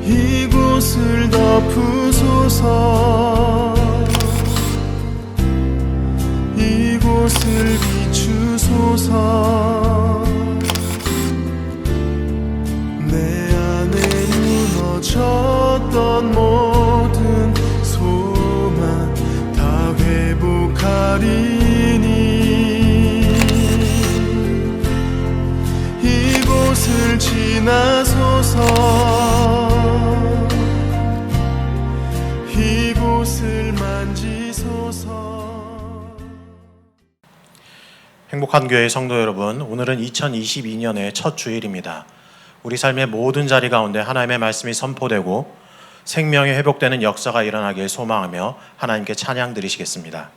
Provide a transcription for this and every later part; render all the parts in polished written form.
이곳을 덮으소서. 이곳을 비추소서. 내 안에 무너졌던 모든 소망 다 회복하리니 이곳을 지나소서. 이곳을 만지소서. 행복한 교회 성도 여러분, 오늘은 2022년의 첫 주일입니다. 우리 삶의 모든 자리 가운데 하나님의 말씀이 선포되고 생명이 회복되는 역사가 일어나길 소망하며 하나님께 찬양 드리시겠습니다.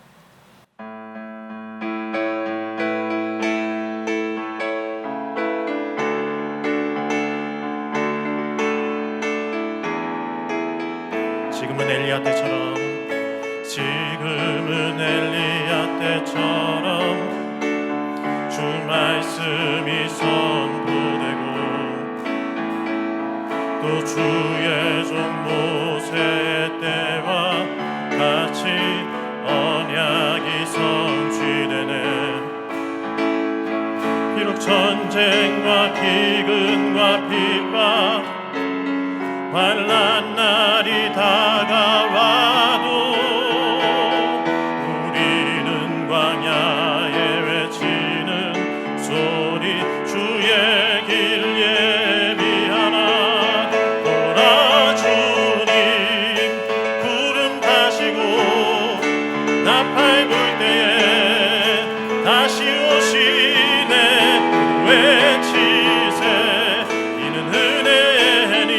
지금은 엘리야 때처럼, 지금은 엘리야 때처럼 주 말씀이 선포되고 또 주의 종 모세의 때와 같이 언약이 성취되네. 비록 전쟁과 기근과 핍박 환난 날이 다가와도 우리는 광야에 외치는 소리 주의 길 예비하라. 오라 주님 구름 타시고 나팔 불 때에 다시 오시네. 외치세 이는 은혜니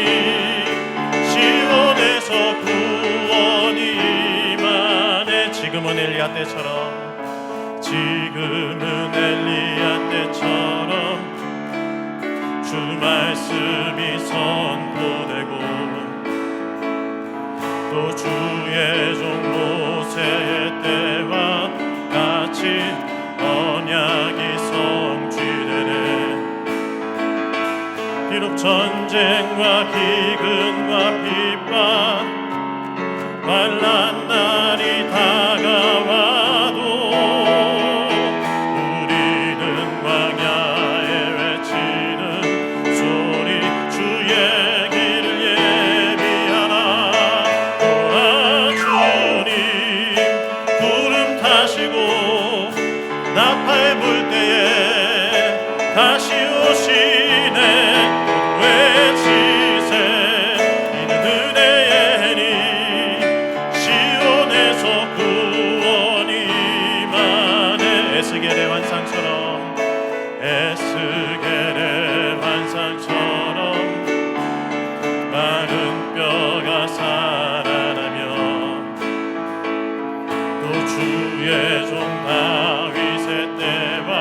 시온에서 구원이 임하네. 지금은 엘리야 때처럼, 지금은 엘리야 때처럼 주 말씀이 선포되고 또 주의 종 모세의 때와 같이 언약이 성취되네. 비록 전쟁과 기근과 핍박 환난 날이 다가와도 우리는 광야에 외치는 소리 주의 길을 예비하라. 오라 주님 구름 타시고 나팔 불 때에 다시 오시네. 외치세 이는 은혜니 시온에서 구원이 임하네. 에스겔의 환상처럼, 에스겔의 환상처럼 마른 뼈가 살아나며 또 주의 종 다윗의 때와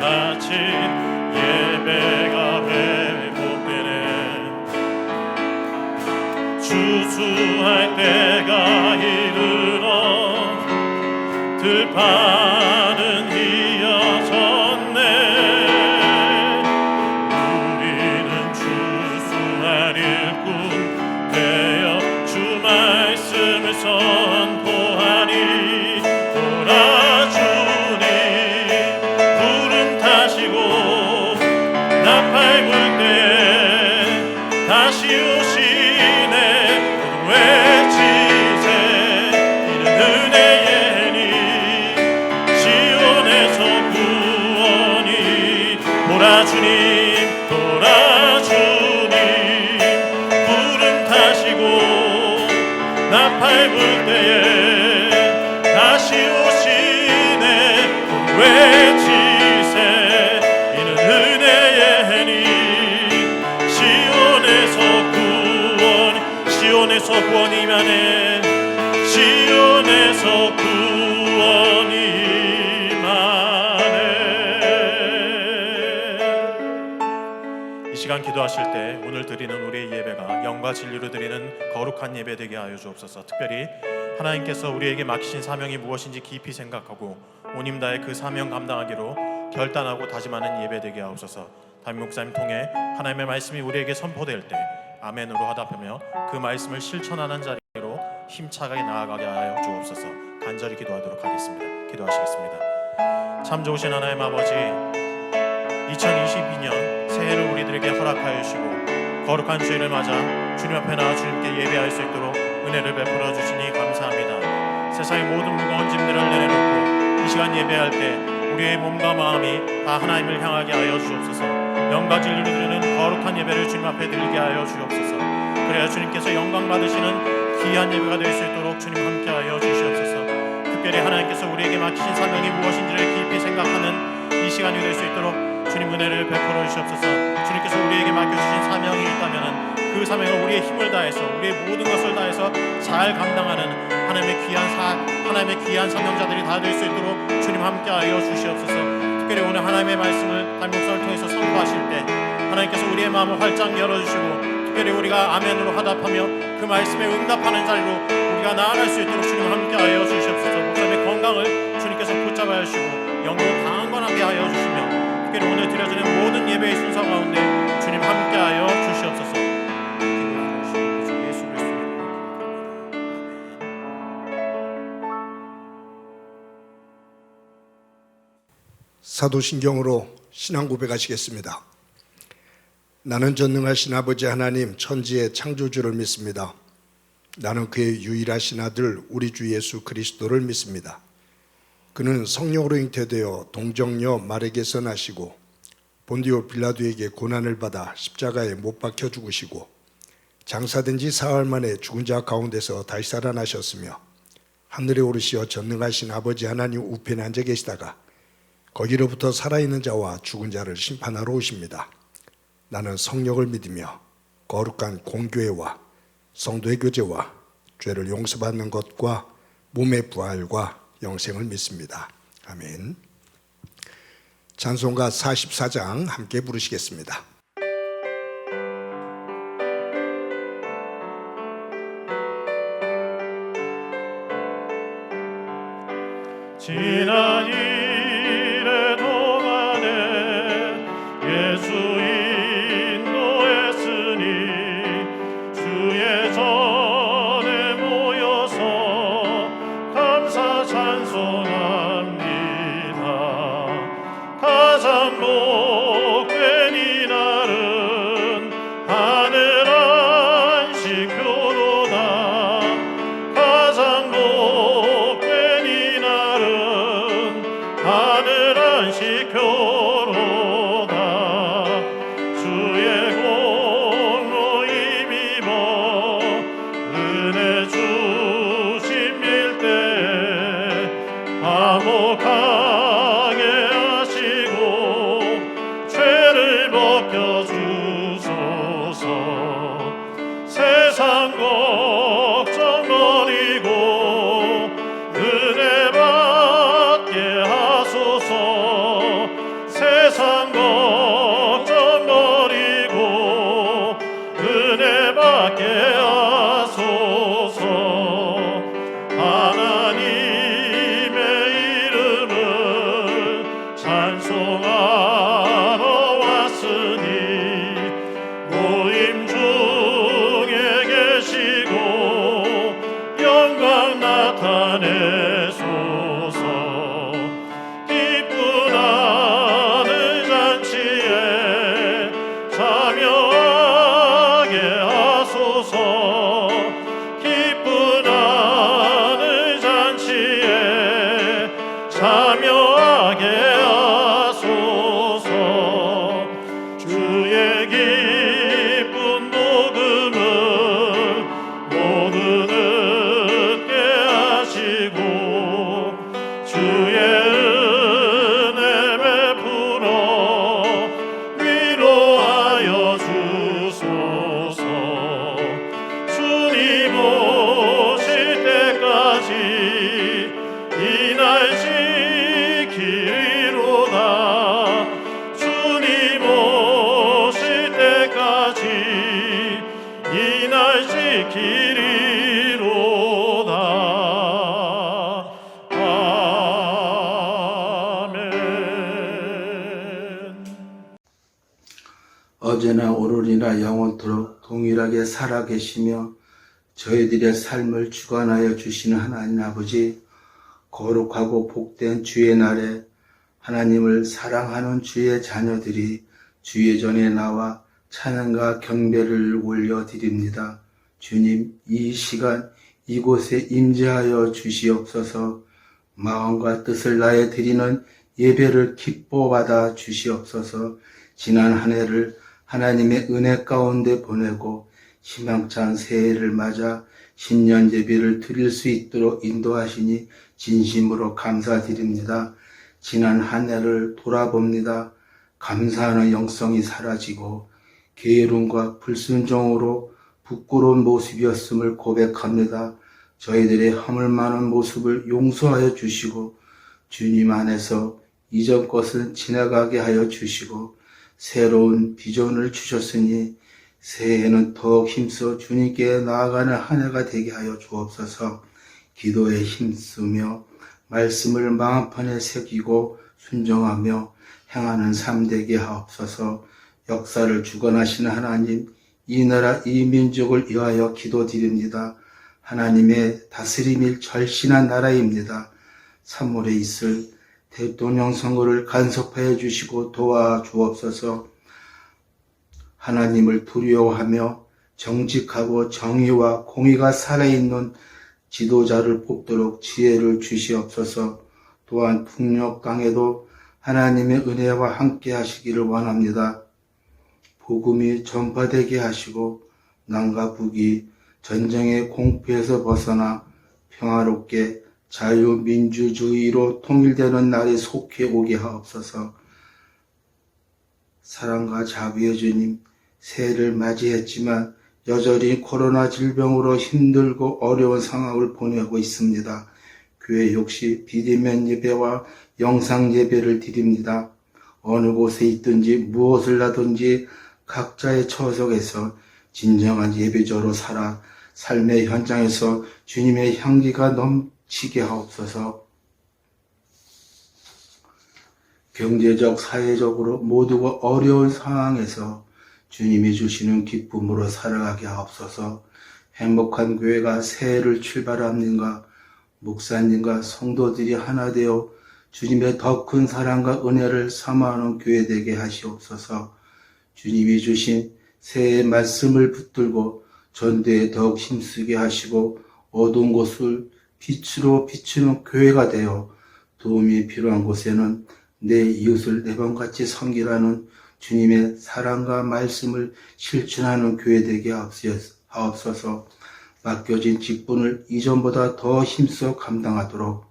같이 예배가 회복되네. 주수할 때가 이르러 들판은 휘어졌네. 우리는 주수할 일꾼 되어 주 말씀을 선포하니 오라 주님 구름 타시고 나팔 불 때에 다시 오시네. 외치세 이는 은혜니 시온에서 구원이. 보라 주님 보라 주님 구름 타시고 나팔 불 때에 다시 오시네. 외치세 이는 은혜니 시온에서 구원이 임하네. 시온에서 구원이 임하네. 이 시간 기도하실 때 오늘 드리는 우리의 예배가 영과 진리로 드리는 거룩한 예배 되게 하여 주옵소서. 특별히 하나님께서 우리에게 맡기신 사명이 무엇인지 깊이 생각하고 온 힘 다해 그 사명 감당하기로 결단하고 다짐하는 예배 되게 하옵소서. 담임 목사님 통해 하나님의 말씀이 우리에게 선포될 때 아멘으로 화답하며 그 말씀을 실천하는 자리로 힘차게 나아가게 하여 주옵소서. 간절히 기도하도록 하겠습니다. 기도하시겠습니다. 참 좋으신 하나님 아버지, 2022년 새해를 우리들에게 허락하여 주시고 거룩한 주일을 맞아 주님 앞에 나와 주님께 예배할 수 있도록 은혜를 베풀어 주시니 감사합니다. 세상의 모든 무거운 짐들을 내려놓고 이 시간 예배할 때 우리의 몸과 마음이 다 하나님을 향하게 하여 주옵소서. 영과 진리로 드리는 거룩한 예배를 주님 앞에 드리게 하여 주옵소서. 그래야 주님께서 영광 받으시는 귀한 예배가 될 수 있도록 주님 함께 하여 주시옵소서. 특별히 하나님께서 우리에게 맡기신 사명이 무엇인지를 깊이 생각하는 이 시간이 될 수 있도록 주님 은혜를 베풀어 주시옵소서. 주님께서 우리에게 맡겨주신 사명이 있다면 그 사명을 우리의 힘을 다해서 우리의 모든 것을 다해서 잘 감당하는 하나님의 귀한 사명자들이 다 될 수 있도록 주님 함께하여 주시옵소서. 특별히 오늘 하나님의 말씀을 담임 목사를 통해서 선포하실 때 하나님께서 우리의 마음을 활짝 열어주시고 특별히 우리가 아멘으로 화답하며 그 말씀에 응답하는 자리로 우리가 나아갈 수 있도록 주님 함께하여 주시옵소서. 목사님의 건강을 주님께서 붙잡아 주시고 영으로 강건하게 하여 주시며 특별히 오늘 드려지는 모든 예배의 순서 가운데 주님 함께하여 주시옵소서. 예수 그리스도의 사도신경으로 신앙 고백하시겠습니다. 나는 전능하신 아버지 하나님 천지의 창조주를 믿습니다. 나는 그의 유일하신 아들 우리 주 예수 그리스도를 믿습니다. 그는 성령으로 잉태되어 동정녀 마리아에게서 나시고 본디오 빌라도에게 고난을 받아 십자가에 못 박혀 죽으시고 장사된 지 사흘 만에 죽은 자 가운데서 다시 살아나셨으며 하늘에 오르시어 전능하신 아버지 하나님 우편에 앉아 계시다가 거기로부터 살아있는 자와 죽은 자를 심판하러 오십니다. 나는 성령을 믿으며 거룩한 공교회와 성도의 교제와 죄를 용서받는 것과 몸의 부활과 영생을 믿습니다. 아멘. 찬송가 44장 함께 부르시겠습니다. 지난 일의 동안에 예수 인도했으니 주의 전에 모여서 감사 찬송합니다. 가장 복된 이날은 하늘 안식 교로다. 가장 복된 이날은 하늘 안식 교로다. 주의 공로 힘입어 은혜 주신 밀대 화목하게 하시고 죄를 벗겨주소서. 세상 걱정 버리고 은혜 받게 하소서. 세상 걱정 버리고 은혜 받게 하소서. 하나님의 이름을 찬송하러 왔으니 모임 중에 계시고 영광 나타내소서. 기쁜 하늘 잔치에 참여하게 하소서. 기쁜 하늘 잔치에 참여하게 하소서. 주의 기쁜 복음을 모두 듣게 하시고 주의 은혜 베풀어 위로하여 주소서. 주님 오실 때까지 이 날 지키리로다. 주님 오실 때까지 이 날 지키리로다. 아멘. 어제나 오늘이나 영원토록 동일하게 살아계시며 저희들의 삶을 주관하여 주시는 하나님 아버지, 거룩하고 복된 주의 날에 하나님을 사랑하는 주의 자녀들이 주의 전에 나와 찬양과 경배를 올려드립니다. 주님, 이 시간 이곳에 임재하여 주시옵소서. 마음과 뜻을 다해 드리는 예배를 기뻐 받아 주시옵소서. 지난 한 해를 하나님의 은혜 가운데 보내고 희망찬 새해를 맞아 신년 예배를 드릴 수 있도록 인도하시니 진심으로 감사드립니다. 지난 한 해를 돌아봅니다. 감사하는 영성이 사라지고 게으름과 불순종으로 부끄러운 모습이었음을 고백합니다. 저희들의 허물 많은 모습을 용서하여 주시고 주님 안에서 이전 것은 지나가게 하여 주시고 새로운 비전을 주셨으니 새해에는 더욱 힘써 주님께 나아가는 한 해가 되게 하여 주옵소서. 기도에 힘쓰며 말씀을 마음판에 새기고 순종하며 행하는 삶 되게 하옵소서. 역사를 주관하시는 하나님, 이 나라 이 민족을 위하여 기도드립니다. 하나님의 다스림일 절신한 나라입니다. 3월에 있을 대통령 선거를 간섭하여 주시고 도와주옵소서. 하나님을 두려워하며 정직하고 정의와 공의가 살아있는 지도자를 뽑도록 지혜를 주시옵소서. 또한 북녘 땅에도 하나님의 은혜와 함께 하시기를 원합니다. 복음이 전파되게 하시고 남과 북이 전쟁의 공포에서 벗어나 평화롭게 자유민주주의로 통일되는 날이 속히 오게 하옵소서. 사랑과 자비의 주님, 새해를 맞이했지만 여전히 코로나 질병으로 힘들고 어려운 상황을 보내고 있습니다. 교회 역시 비대면 예배와 영상 예배를 드립니다. 어느 곳에 있든지 무엇을 하든지 각자의 처석에서 진정한 예배자로 살아 삶의 현장에서 주님의 향기가 넘치게 하옵소서. 경제적, 사회적으로 모두가 어려운 상황에서 주님이 주시는 기쁨으로 살아가게 하옵소서. 행복한 교회가 새해를 출발합니다. 목사님과 성도들이 하나 되어 주님의 더 큰 사랑과 은혜를 사모하는 교회 되게 하시옵소서. 주님이 주신 새해의 말씀을 붙들고 전도에 더욱 힘쓰게 하시고 어두운 곳을 빛으로 비추는 교회가 되어 도움이 필요한 곳에는 내 이웃을 내 몸같이 섬기라는 주님의 사랑과 말씀을 실천하는 교회 되게 하옵소서. 맡겨진 직분을 이전보다 더 힘써 감당하도록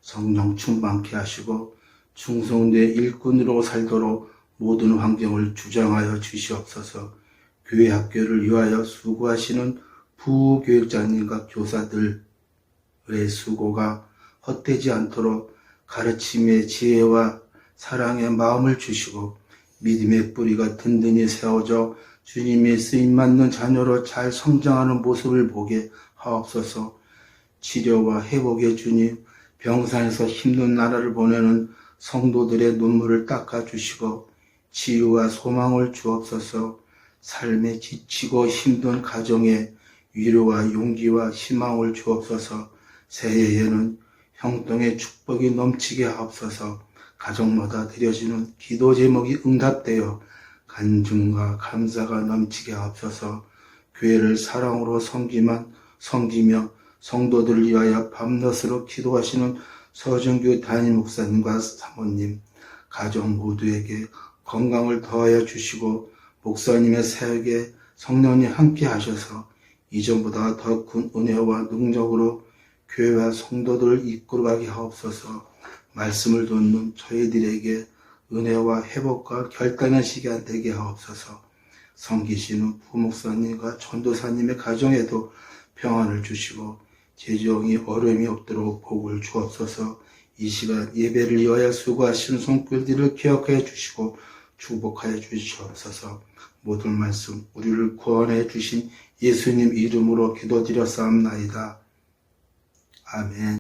성령 충만케 하시고 충성된 일꾼으로 살도록 모든 환경을 주장하여 주시옵소서. 교회 학교를 위하여 수고하시는 부교육자님과 교사들의 수고가 헛되지 않도록 가르침의 지혜와 사랑의 마음을 주시고 믿음의 뿌리가 든든히 세워져 주님의 쓰임맞는 자녀로 잘 성장하는 모습을 보게 하옵소서. 치료와 회복의 주님, 병상에서 힘든 나라를 보내는 성도들의 눈물을 닦아주시고 치유와 소망을 주옵소서. 삶에 지치고 힘든 가정에 위로와 용기와 희망을 주옵소서. 새해에는 형통의 축복이 넘치게 하옵소서. 가정마다 드려지는 기도 제목이 응답되어 간증과 감사가 넘치게 하옵소서. 교회를 사랑으로 섬기며 성도들을 위하여 밤낮으로 기도하시는 서정규 담임 목사님과 사모님, 가정 모두에게 건강을 더하여 주시고 목사님의 사역에 성령님 함께 하셔서 이전보다 더 큰 은혜와 능력으로 교회와 성도들을 이끌어가게 하옵소서. 말씀을 듣는 저희들에게 은혜와 회복과 결단의 시간 되게 하옵소서. 섬기시는 부목사님과 전도사님의 가정에도 평안을 주시고 재정이 어려움이 없도록 복을 주옵소서. 이 시간 예배를 위하여 수고하시는 손길들을 기억하여 주시고 축복하여 주시옵소서. 모든 말씀 우리를 구원해 주신 예수님 이름으로 기도드렸사옵나이다. 아멘.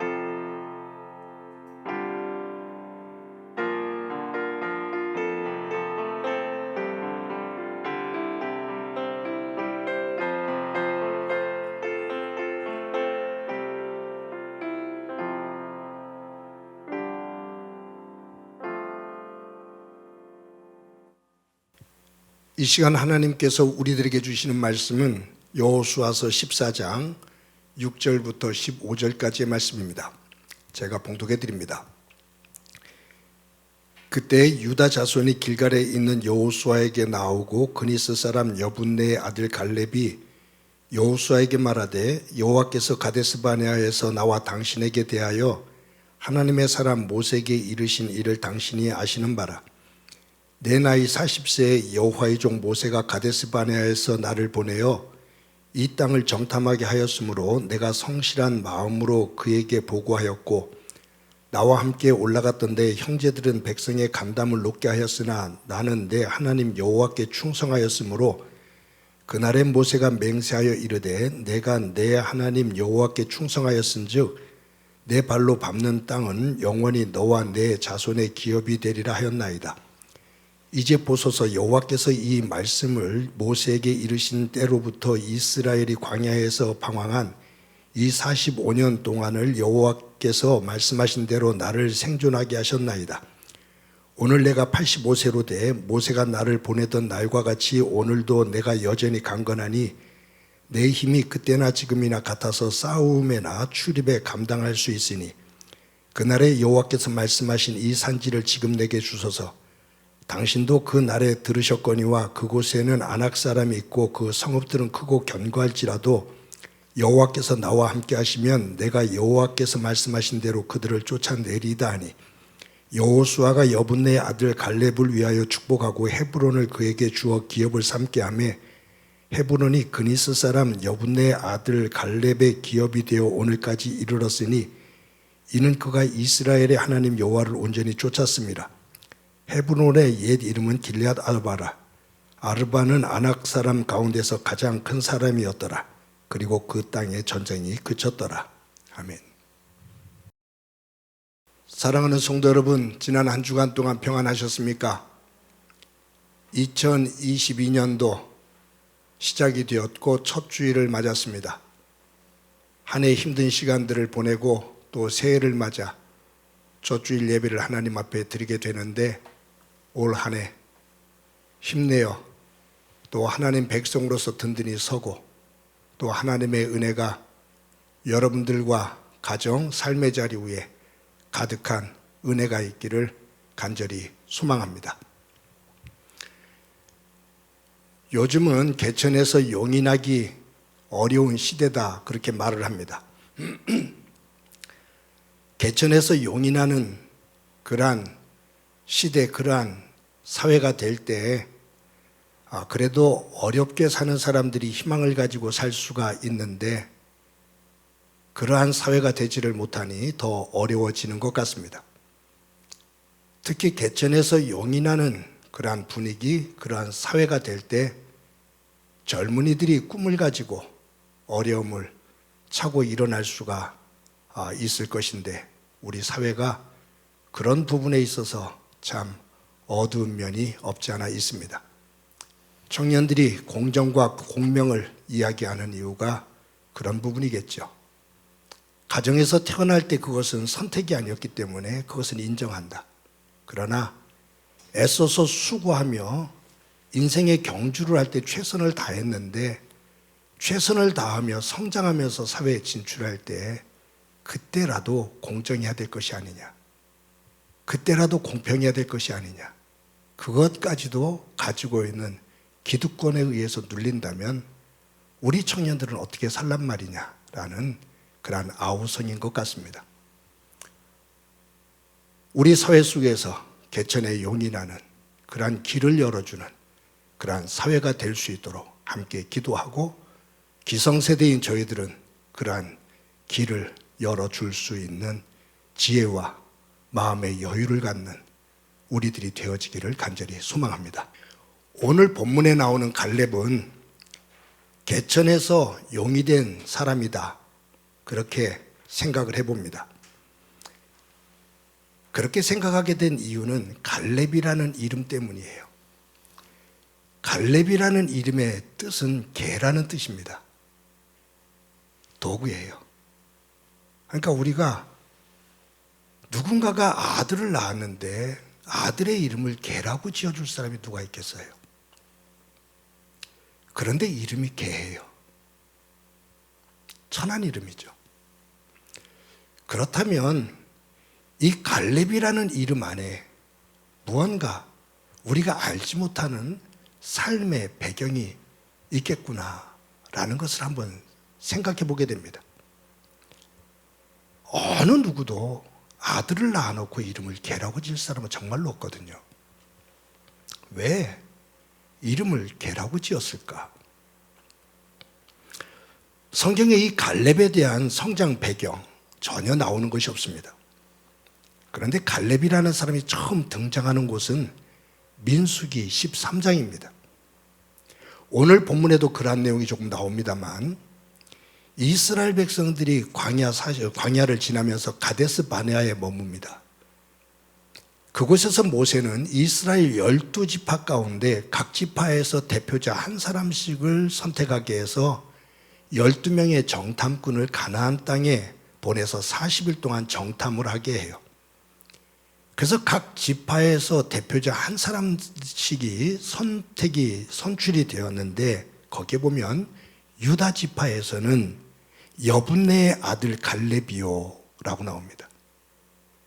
이 시간 하나님께서 우리들에게 주시는 말씀은 여호수아서 14장 6절부터 15절까지의 말씀입니다. 제가 봉독해 드립니다. 그때 유다 자손이 길갈에 있는 여호수아에게 나오고 그니스 사람 여분네의 아들 갈렙이 여호수아에게 말하되 여호와께서 가데스바네아에서 나와 당신에게 대하여 하나님의 사람 모세에게 이르신 일을 당신이 아시는 바라. 내 나이 40세에 여호와의 종 모세가 가데스바네아에서 나를 보내어 이 땅을 정탐하게 하였으므로 내가 성실한 마음으로 그에게 보고하였고 나와 함께 올라갔던데 형제들은 백성의 간담을 높게 하였으나 나는 내 하나님 여호와께 충성하였으므로 그날에 모세가 맹세하여 이르되 내가 내 하나님 여호와께 충성하였은즉 내 발로 밟는 땅은 영원히 너와 내 자손의 기업이 되리라 하였나이다. 이제 보소서 여호와께서 이 말씀을 모세에게 이르신 때로부터 이스라엘이 광야에서 방황한 이 45년 동안을 여호와께서 말씀하신 대로 나를 생존하게 하셨나이다. 오늘 내가 85세로 돼 모세가 나를 보내던 날과 같이 오늘도 내가 여전히 강건하니 내 힘이 그때나 지금이나 같아서 싸움에나 출입에 감당할 수 있으니 그날에 여호와께서 말씀하신 이 산지를 지금 내게 주소서. 당신도 그 날에 들으셨거니와 그곳에는 아낙 사람이 있고 그 성읍들은 크고 견고할지라도 여호와께서 나와 함께 하시면 내가 여호와께서 말씀하신 대로 그들을 쫓아내리다 하니 여호수아가 여분네의 아들 갈렙을 위하여 축복하고 헤브론을 그에게 주어 기업을 삼게 하며 헤브론이 그니스 사람 여분네의 아들 갈렙의 기업이 되어 오늘까지 이르렀으니 이는 그가 이스라엘의 하나님 여호와를 온전히 쫓았습니다. 헤브론의 옛 이름은 길앗 아르바라. 아르바는 아낙 사람 가운데서 가장 큰 사람이었더라. 그리고 그 땅에 전쟁이 그쳤더라. 아멘. 사랑하는 성도 여러분, 지난 한 주간 동안 평안하셨습니까? 2022년도 시작이 되었고 첫 주일을 맞았습니다. 한 해 힘든 시간들을 보내고 또 새해를 맞아 첫 주일 예배를 하나님 앞에 드리게 되는데 올 한 해 힘내어 또 하나님 백성으로서 든든히 서고 또 하나님의 은혜가 여러분들과 가정, 삶의 자리 위에 가득한 은혜가 있기를 간절히 소망합니다. 요즘은 개천에서 용이 나기 어려운 시대다 그렇게 말을 합니다. 개천에서 용이 나는 그러한 시대, 그러한 사회가 될 때 그래도 어렵게 사는 사람들이 희망을 가지고 살 수가 있는데 그러한 사회가 되지를 못하니 더 어려워지는 것 같습니다. 특히 개천에서 용이 나는 그러한 분위기, 그러한 사회가 될 때 젊은이들이 꿈을 가지고 어려움을 차고 일어날 수가 있을 것인데 우리 사회가 그런 부분에 있어서 참 어두운 면이 없지 않아 있습니다. 청년들이 공정과 공명을 이야기하는 이유가 그런 부분이겠죠. 가정에서 태어날 때 그것은 선택이 아니었기 때문에 그것은 인정한다. 그러나 애써서 수고하며 인생의 경주를 할 때 최선을 다했는데 최선을 다하며 성장하면서 사회에 진출할 때 그때라도 공정해야 될 것이 아니냐. 그때라도 공평해야 될 것이 아니냐. 그것까지도 가지고 있는 기득권에 의해서 눌린다면 우리 청년들은 어떻게 살란 말이냐라는 그러한 아우성인 것 같습니다. 우리 사회 속에서 개천의 용이 나는 그러한 길을 열어주는 그러한 사회가 될 수 있도록 함께 기도하고 기성세대인 저희들은 그러한 길을 열어줄 수 있는 지혜와 마음의 여유를 갖는 우리들이 되어지기를 간절히 소망합니다. 오늘 본문에 나오는 갈렙은 개천에서 용이 된 사람이다. 그렇게 생각을 해봅니다. 그렇게 생각하게 된 이유는 갈렙이라는 이름 때문이에요. 갈렙이라는 이름의 뜻은 개라는 뜻입니다. 도구예요. 그러니까 우리가 누군가가 아들을 낳았는데 아들의 이름을 개라고 지어줄 사람이 누가 있겠어요? 그런데 이름이 개예요. 천한 이름이죠. 그렇다면 이 갈렙이라는 이름 안에 무언가 우리가 알지 못하는 삶의 배경이 있겠구나라는 것을 한번 생각해 보게 됩니다. 어느 누구도 아들을 낳아놓고 이름을 개라고 지을 사람은 정말로 없거든요. 왜 이름을 개라고 지었을까? 성경에 이 갈렙에 대한 성장 배경 전혀 나오는 것이 없습니다. 그런데 갈렙이라는 사람이 처음 등장하는 곳은 민수기 13장입니다. 오늘 본문에도 그러한 내용이 조금 나옵니다만 이스라엘 백성들이 광야를 지나면서 가데스 바네아에 머뭅니다. 그곳에서 모세는 이스라엘 12지파 가운데 각 지파에서 대표자 한 사람씩을 선택하게 해서 12명의 정탐꾼을 가나안 땅에 보내서 40일 동안 정탐을 하게 해요. 그래서 각 지파에서 대표자 한 사람씩이 선출이 되었는데 거기에 보면 유다 지파에서는 여분네의 아들 갈렙이요라고 나옵니다.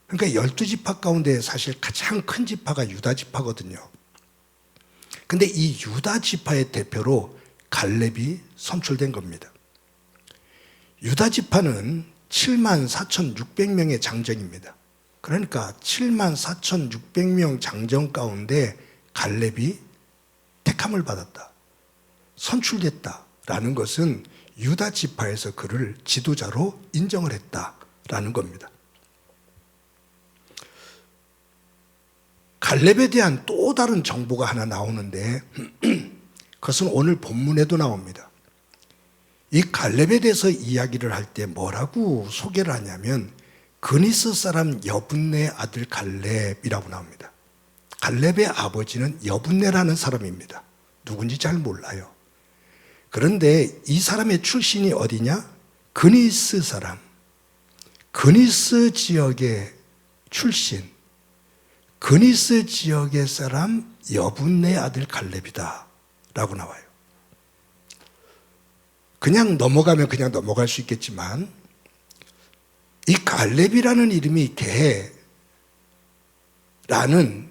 그러니까 12지파 가운데 사실 가장 큰 지파가 유다 지파거든요. 근데 이 유다 지파의 대표로 갈렙이 선출된 겁니다. 유다 지파는 74,600명의 장정입니다. 그러니까 74,600명 장정 가운데 갈렙이 택함을 받았다, 선출됐다라는 것은 유다 지파에서 그를 지도자로 인정을 했다라는 겁니다. 갈렙에 대한 또 다른 정보가 하나 나오는데 그것은 오늘 본문에도 나옵니다. 이 갈렙에 대해서 이야기를 할 때 뭐라고 소개를 하냐면 그니스 사람 여분네 아들 갈렙이라고 나옵니다. 갈렙의 아버지는 여분네라는 사람입니다. 누군지 잘 몰라요. 그런데 이 사람의 출신이 어디냐? 그니스 사람, 그니스 지역의 출신, 그니스 지역의 사람 여분네 아들 갈렙이다 라고 나와요. 그냥 넘어가면 그냥 넘어갈 수 있겠지만 이 갈렙이라는 이름이 개라는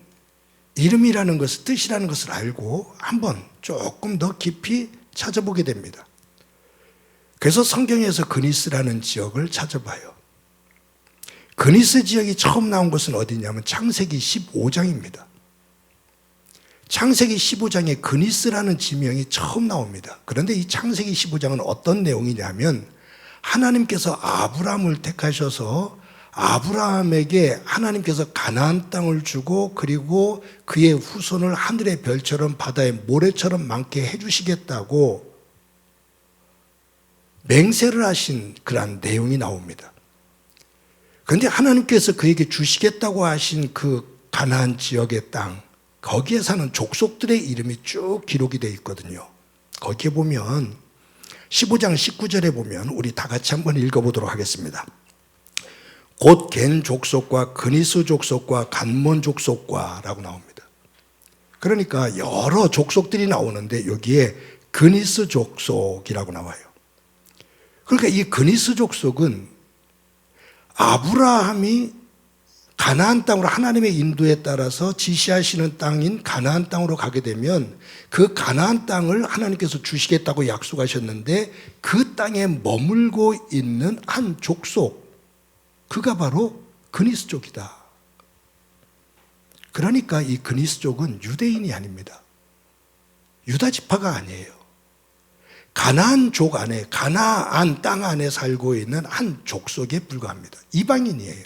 이름이라는 것을, 뜻이라는 것을 알고 한번 조금 더 깊이 찾아보게 됩니다. 그래서 성경에서 그니스라는 지역을 찾아봐요. 그니스 지역이 처음 나온 것은 어디냐면 창세기 15장입니다. 창세기 15장에 그니스라는 지명이 처음 나옵니다. 그런데 이 창세기 15장은 어떤 내용이냐면 하나님께서 아브라함을 택하셔서 아브라함에게 하나님께서 가나안 땅을 주고 그리고 그의 후손을 하늘의 별처럼 바다의 모래처럼 많게 해주시겠다고 맹세를 하신 그러한 내용이 나옵니다. 그런데 하나님께서 그에게 주시겠다고 하신 그 가나안 지역의 땅, 거기에 사는 족속들의 이름이 쭉 기록이 되어 있거든요. 거기에 보면 15장 19절에 보면 우리 다 같이 한번 읽어보도록 하겠습니다. 곧 겐 족속과 그니스 족속과 간몬 족속과 라고 나옵니다. 그러니까 여러 족속들이 나오는데 여기에 그니스 족속이라고 나와요. 그러니까 이 그니스 족속은 아브라함이 가나안 땅으로 하나님의 인도에 따라서 지시하시는 땅인 가나안 땅으로 가게 되면 그 가나안 땅을 하나님께서 주시겠다고 약속하셨는데 그 땅에 머물고 있는 한 족속, 그가 바로 그니스족이다. 그러니까 이 그니스족은 유대인이 아닙니다. 유다 지파가 아니에요. 가나안족 안에, 가나안 땅 안에 살고 있는 한 족속에 불과합니다. 이방인이에요.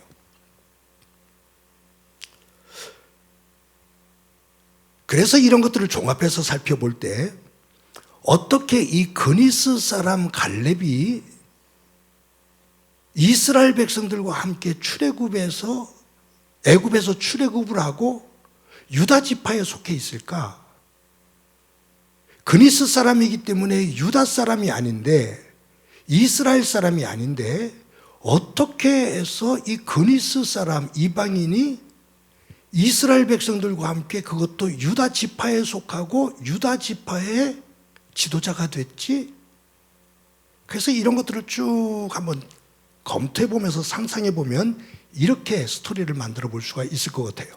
그래서 이런 것들을 종합해서 살펴볼 때 어떻게 이 그니스 사람 갈렙이 이스라엘 백성들과 함께 출애굽에서 애굽에서 출애굽을 하고 유다 지파에 속해 있을까? 그니스 사람이기 때문에 유다 사람이 아닌데 이스라엘 사람이 아닌데 어떻게 해서 이 그니스 사람 이방인이 이스라엘 백성들과 함께 그것도 유다 지파에 속하고 유다 지파의 지도자가 됐지? 그래서 이런 것들을 쭉 한번 검토해 보면서 상상해 보면 이렇게 스토리를 만들어 볼 수가 있을 것 같아요.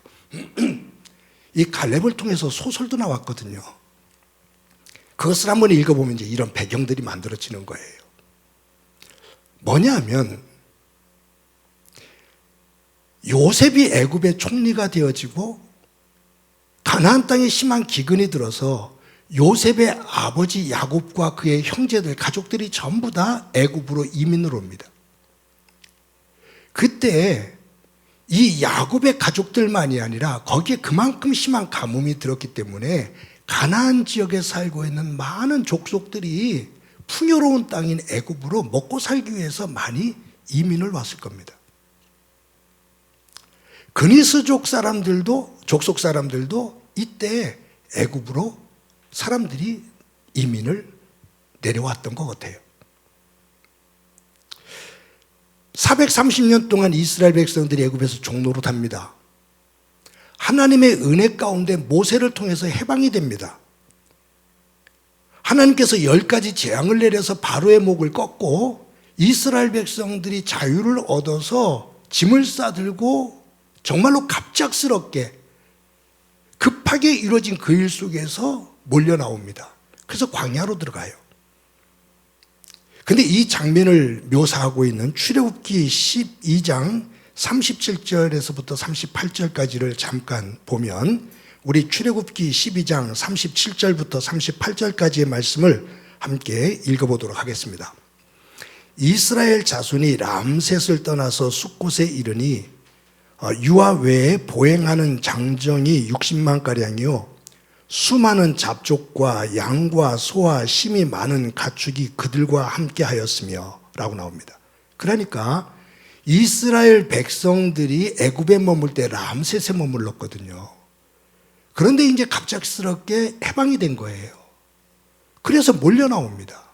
이 갈렙을 통해서 소설도 나왔거든요. 그것을 한번 읽어보면 이제 이런 배경들이 만들어지는 거예요. 뭐냐면 요셉이 애굽의 총리가 되어지고 가나안 땅에 심한 기근이 들어서 요셉의 아버지 야곱과 그의 형제들, 가족들이 전부 다 애굽으로 이민을 옵니다. 그때 이 야곱의 가족들만이 아니라 거기에 그만큼 심한 가뭄이 들었기 때문에 가나안 지역에 살고 있는 많은 족속들이 풍요로운 땅인 애굽으로 먹고 살기 위해서 많이 이민을 왔을 겁니다. 그니스족 사람들도, 족속 사람들도 이때 애굽으로 사람들이 이민을 내려왔던 것 같아요. 430년 동안 이스라엘 백성들이 애굽에서 종노릇합니다. 하나님의 은혜 가운데 모세를 통해서 해방이 됩니다. 하나님께서 10가지 재앙을 내려서 바로의 목을 꺾고 이스라엘 백성들이 자유를 얻어서 짐을 싸들고 정말로 갑작스럽게 급하게 이루어진 그 일 속에서 몰려 나옵니다. 그래서 광야로 들어가요. 근데 이 장면을 묘사하고 있는 출애굽기 12장 37절에서부터 38절까지를 잠깐 보면 우리 출애굽기 12장 37절부터 38절까지의 말씀을 함께 읽어보도록 하겠습니다. 이스라엘 자손이 람셋을 떠나서 숫곳에 이르니 유아 외에 보행하는 장정이 60만가량이요 수많은 잡족과 양과 소와 심이 많은 가축이 그들과 함께 하였으며 라고 나옵니다. 그러니까 이스라엘 백성들이 애굽에 머물 때 람셋에 머물렀거든요. 그런데 이제 갑작스럽게 해방이 된 거예요. 그래서 몰려 나옵니다.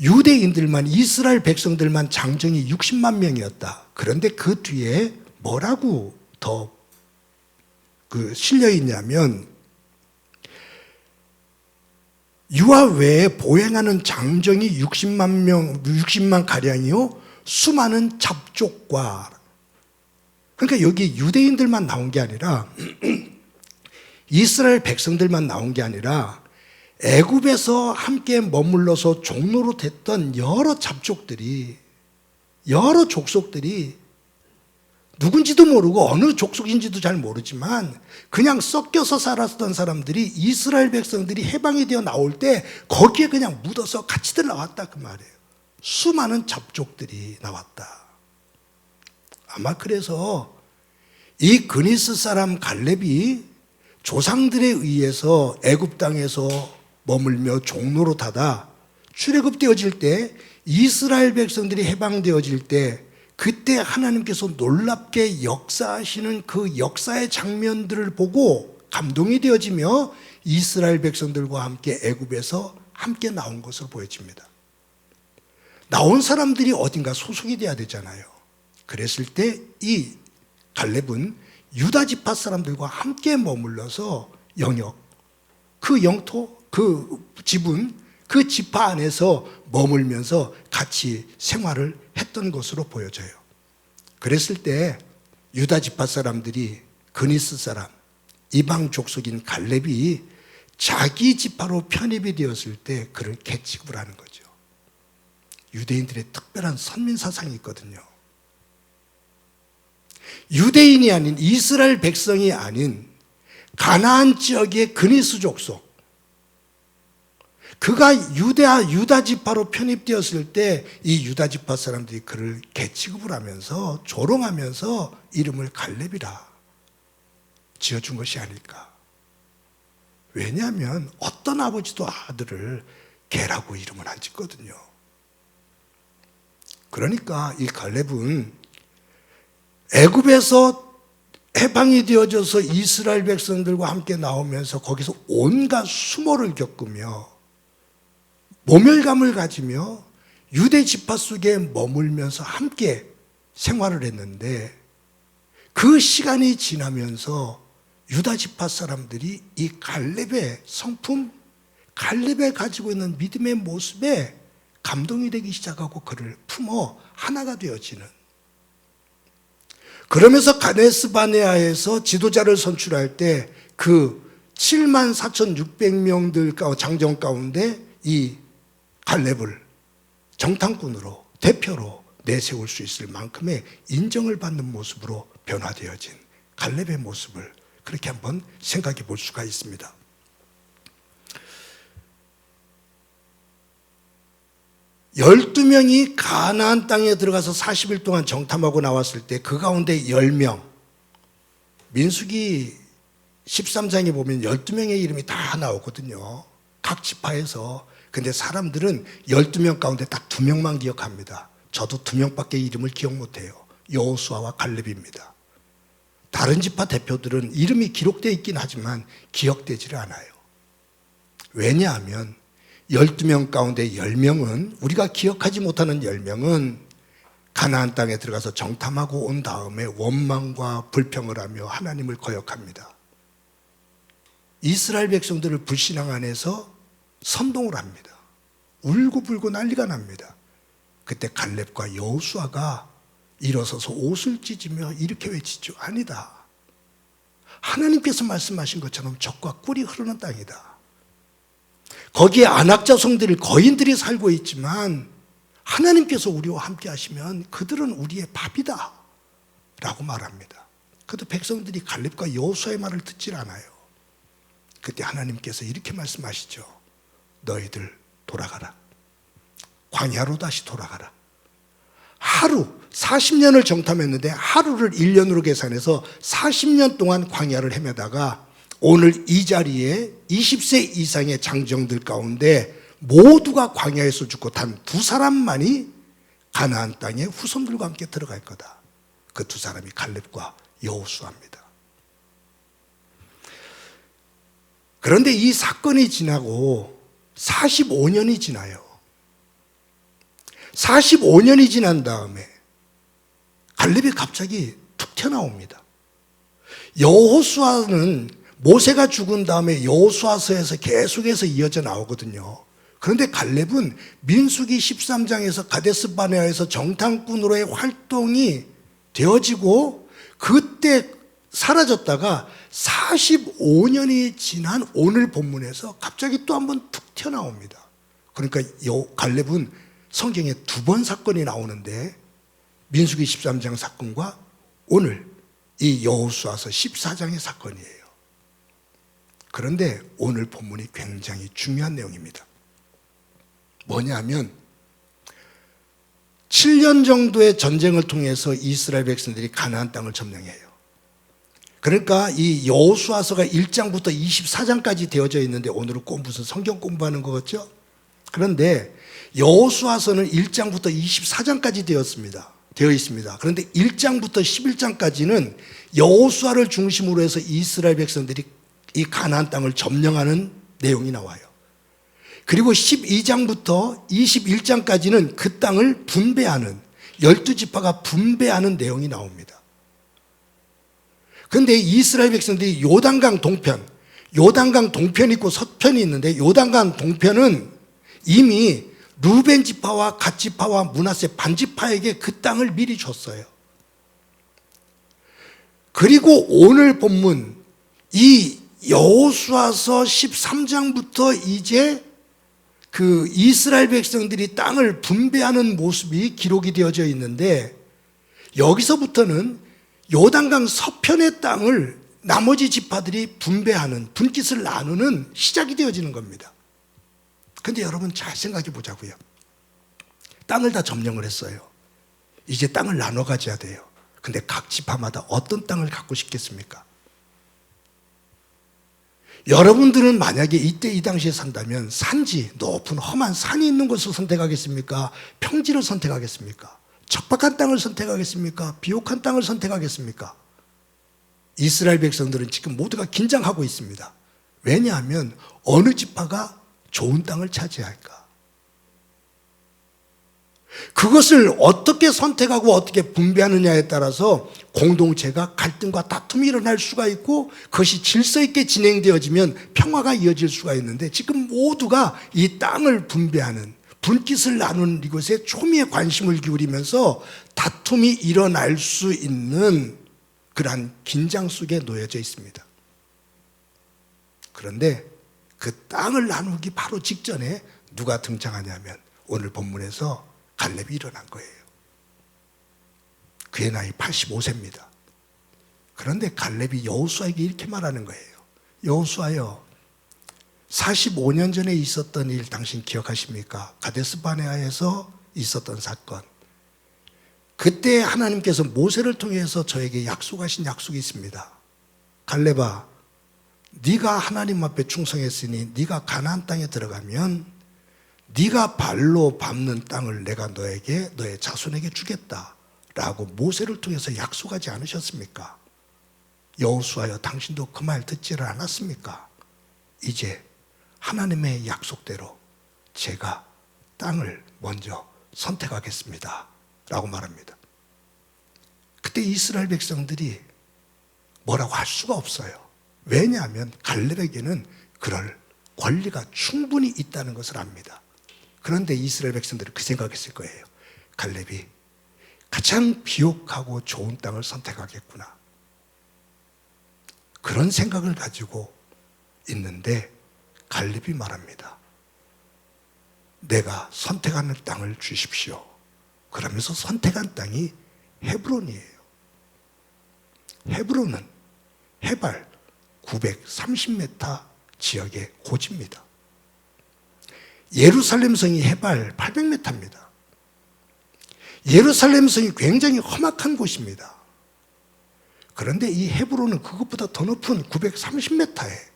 유대인들만, 이스라엘 백성들만 장정이 60만 명이었다. 그런데 그 뒤에 뭐라고 더 실려 있냐면 유아 외에 보행하는 장정이 60만 가량이요 수많은 잡족과, 그러니까 여기 유대인들만 나온 게 아니라 이스라엘 백성들만 나온 게 아니라 애굽에서 함께 머물러서 종노릇했던 여러 잡족들이, 여러 족속들이 누군지도 모르고 어느 족속인지도 잘 모르지만 그냥 섞여서 살았던 사람들이 이스라엘 백성들이 해방이 되어 나올 때 거기에 그냥 묻어서 같이들 나왔다 그 말이에요. 수많은 잡족들이 나왔다. 아마 그래서 이 그니스 사람 갈렙이 조상들에 의해서 애굽 땅에서 머물며 종노릇하다 출애굽되어질 때, 이스라엘 백성들이 해방되어질 때 그때 하나님께서 놀랍게 역사하시는 그 역사의 장면들을 보고 감동이 되어지며 이스라엘 백성들과 함께 애굽에서 함께 나온 것으로 보여집니다. 나온 사람들이 어딘가 소속이 돼야 되잖아요. 그랬을 때 이 갈렙은 유다 지파 사람들과 함께 머물러서 영역, 그 영토, 그 지분, 그 지파 안에서 머물면서 같이 생활을 했던 것으로 보여져요. 그랬을 때 유다 지파 사람들이, 그니스 사람, 이방 족속인 갈렙이 자기 지파로 편입이 되었을 때 그를 계취급을 하는 거죠. 유대인들의 특별한 선민 사상이 있거든요. 유대인이 아닌, 이스라엘 백성이 아닌 가나안 지역의 그니스 족속, 그가 유다 지파로 편입되었을 때 이 유다 지파 사람들이 그를 계취급을 하면서 조롱하면서 이름을 갈렙이라 지어준 것이 아닐까. 왜냐하면 어떤 아버지도 아들을 개라고 이름을 안 짓거든요. 그러니까 이 갈렙은 애굽에서 해방이 되어져서 이스라엘 백성들과 함께 나오면서 거기서 온갖 수모를 겪으며 모멸감을 가지며 유대 지파 속에 머물면서 함께 생활을 했는데, 그 시간이 지나면서 유다 지파 사람들이 이 갈렙의 성품, 갈렙이 가지고 있는 믿음의 모습에 감동이 되기 시작하고 그를 품어 하나가 되어지는, 그러면서 가데스 바네아에서 지도자를 선출할 때 그 74,600명들 장정 가운데 이 갈렙을 정탐꾼으로 대표로 내세울 수 있을 만큼의 인정을 받는 모습으로 변화되어진 갈렙의 모습을 그렇게 한번 생각해 볼 수가 있습니다. 열두 명이 가나안 땅에 들어가서 40일 동안 정탐하고 나왔을 때 그 가운데 10명, 민수기 13장에 보면 12명의 이름이 다 나오거든요. 각 지파에서. 근데 사람들은 12명 가운데 딱 2명만 기억합니다. 저도 2명밖에 이름을 기억 못해요. 여호수아와 갈렙입니다. 다른 지파 대표들은 이름이 기록되어 있긴 하지만 기억되지를 않아요. 왜냐하면 12명 가운데 10명은, 우리가 기억하지 못하는 10명은 가나안 땅에 들어가서 정탐하고 온 다음에 원망과 불평을 하며 하나님을 거역합니다. 이스라엘 백성들을 불신앙 안에서 선동을 합니다. 울고불고 난리가 납니다. 그때 갈렙과 여호수아가 일어서서 옷을 찢으며 이렇게 외치죠. 아니다. 하나님께서 말씀하신 것처럼 젖과 꿀이 흐르는 땅이다. 거기에 안악자성들이, 거인들이 살고 있지만 하나님께서 우리와 함께 하시면 그들은 우리의 밥이다 라고 말합니다. 그래도 백성들이 갈렙과 여호수아의 말을 듣질 않아요. 그때 하나님께서 이렇게 말씀하시죠. 너희들 돌아가라. 광야로 다시 돌아가라. 하루, 40년을 정탐했는데 하루를 1년으로 계산해서 40년 동안 광야를 헤매다가 오늘 이 자리에 20세 이상의 장정들 가운데 모두가 광야에서 죽고 단 2사람만이 가나안 땅에 후손들과 함께 들어갈 거다. 그 2사람이 갈렙과 여호수아입니다. 그런데 이 사건이 지나고 45년이 지나요. 45년이 지난 다음에 갈렙이 갑자기 툭 튀어나옵니다. 여호수아는 모세가 죽은 다음에 여호수아서에서 계속해서 이어져 나오거든요. 그런데 갈렙은 민수기 13장에서 가데스 바네아에서 정탐꾼으로의 활동이 되어지고 그때 사라졌다가 45년이 지난 오늘 본문에서 갑자기 또 한번 툭 튀어나옵니다. 그러니까 갈렙은 성경에 2번 사건이 나오는데 민수기 13장 사건과 오늘 이 여호수아서 14장의 사건이에요. 그런데 오늘 본문이 굉장히 중요한 내용입니다. 뭐냐면 7년 정도의 전쟁을 통해서 이스라엘 백성들이 가나안 땅을 점령해요. 그러니까 이 여호수아서가 1장부터 24장까지 되어져 있는데 오늘은 꼭 무슨 성경 공부하는 거 같죠? 그런데 여호수아서는 1장부터 24장까지 되어 있습니다. 그런데 1장부터 11장까지는 여호수아를 중심으로 해서 이스라엘 백성들이 이 가나안 땅을 점령하는 내용이 나와요. 그리고 12장부터 21장까지는 그 땅을 분배하는 12지파가 분배하는 내용이 나옵니다. 그런데 이스라엘 백성들이 요단강 동편이 있고 서편이 있는데 요단강 동편은 이미 루벤 지파와 갓 지파와 므낫세 반 지파에게 그 땅을 미리 줬어요. 그리고 오늘 본문 이 여호수아서 13장부터 이제 그 이스라엘 백성들이 땅을 분배하는 모습이 기록이 되어져 있는데 여기서부터는 요단강 서편의 땅을 나머지 지파들이 분배하는, 분깃을 나누는 시작이 되어지는 겁니다. 그런데 여러분 잘 생각해 보자고요. 땅을 다 점령을 했어요. 이제 땅을 나눠 가져야 돼요. 근데 각 지파마다 어떤 땅을 갖고 싶겠습니까? 여러분들은 만약에 이때 이 당시에 산다면 산지, 높은 험한 산이 있는 곳을 선택하겠습니까? 평지를 선택하겠습니까? 척박한 땅을 선택하겠습니까? 비옥한 땅을 선택하겠습니까? 이스라엘 백성들은 지금 모두가 긴장하고 있습니다. 왜냐하면 어느 지파가 좋은 땅을 차지할까? 그것을 어떻게 선택하고 어떻게 분배하느냐에 따라서 공동체가 갈등과 다툼이 일어날 수가 있고 그것이 질서 있게 진행되어지면 평화가 이어질 수가 있는데 지금 모두가 이 땅을 분배하는 분깃을 나누는 이것에 초미의 관심을 기울이면서 다툼이 일어날 수 있는 그러한 긴장 속에 놓여져 있습니다. 그런데 그 땅을 나누기 바로 직전에 누가 등장하냐면 오늘 본문에서 갈렙이 일어난 거예요. 그의 나이 85세입니다. 그런데 갈렙이 여호수아에게 이렇게 말하는 거예요. 여호수아여, 45년 전에 있었던 일 당신 기억하십니까? 가데스바네아에서 있었던 사건. 그때 하나님께서 모세를 통해서 저에게 약속하신 약속이 있습니다. 갈렙아, 네가 하나님 앞에 충성했으니 네가 가나안 땅에 들어가면 네가 발로 밟는 땅을 내가 너에게, 너의 자손에게 주겠다라고 모세를 통해서 약속하지 않으셨습니까? 여호수아여, 당신도 그 말 듣지를 않았습니까? 이제 하나님의 약속대로 제가 땅을 먼저 선택하겠습니다 라고 말합니다. 그때 이스라엘 백성들이 뭐라고 할 수가 없어요. 왜냐하면 갈렙에게는 그럴 권리가 충분히 있다는 것을 압니다. 그런데 이스라엘 백성들은 그 생각했을 거예요. 갈렙이 가장 비옥하고 좋은 땅을 선택하겠구나. 그런 생각을 가지고 있는데 갈렙이 말합니다. 내가 선택하는 땅을 주십시오. 그러면서 선택한 땅이 헤브론이에요. 헤브론은 해발 930m 지역의 고지입니다. 예루살렘 성이 해발 800m입니다. 예루살렘 성이 굉장히 험악한 곳입니다. 그런데 이 헤브론은 그것보다 더 높은 930m의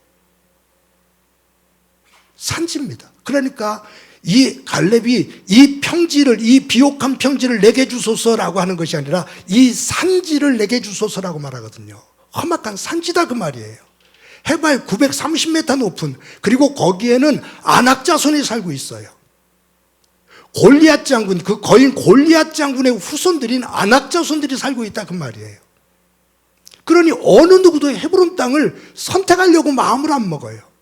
산지입니다. 그러니까 이 갈렙이 이 평지를, 이 비옥한 평지를 내게 주소서라고 하는 것이 아니라 이 산지를 내게 주소서라고 말하거든요. 험악한 산지다 그 말이에요. 해발 930m 높은, 그리고 거기에는 아낙 자손이 살고 있어요. 골리앗 장군, 그 거인 골리앗 장군의 후손들인 아낙 자손들이 살고 있다 그 말이에요. 그러니 어느 누구도 헤브론 땅을 선택하려고 마음을 안 먹어요.